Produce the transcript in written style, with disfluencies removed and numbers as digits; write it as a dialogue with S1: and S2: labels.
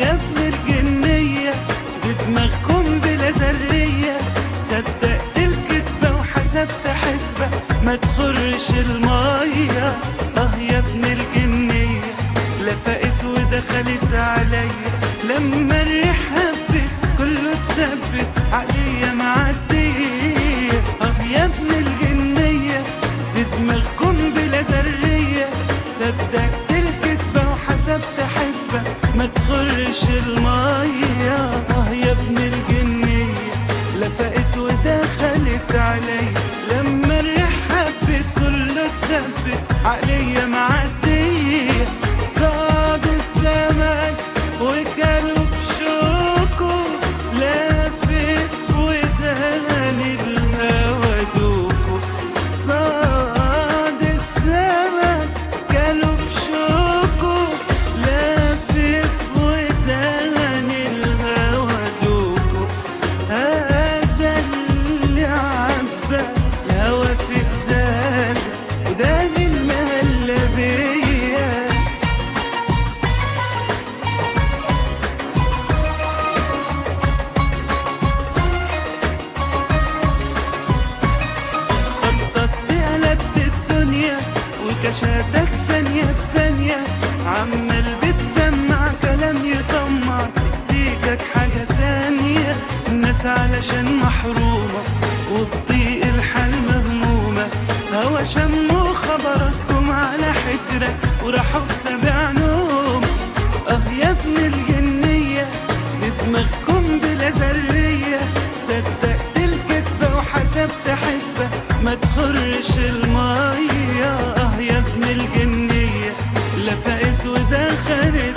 S1: يا ابن الجنية دي دماغكم بلا ذرية، صدقت الكدبة وحسبت حسبة ما تخرش المية. يا ابن الجنية لفقت ودخلت عليا، لما الريح هبت كله اتثبت عليا معدية. يا ابن الجنية دي دماغكم بلا ذرية، صدقت الكدبة وحسبت حسبة ما تخرش المية. يا ابن الجنية لفقت ودخلت عليا، لما الريح هبت كله اتثبت عليا معدية. صاد السمك وكلوا بشوكه، لافف وداني الهوا دوكو. صاد السمك كلوا بشوكه، لافف وداني الهوا دوكو. هذا اللي عبى الهوا في ازازة وداني المهلبية. خططت قلبت الدنيا وكشاتك ثانية بثانية، عمال بتسمع كلام يطمع تكتيكك حاجة تانية. الناس علشان محرومة وبضيق الحال مهمومة، هوا شموا خبراتكم على حجرة وراحوا في سابع نوم. يا ابن الجنية دي دماغكم بلا ذرية، صدقت الكدبة وحسبت حسبة ما تخرش المية. يا ابن الجنية لفقت ودخلت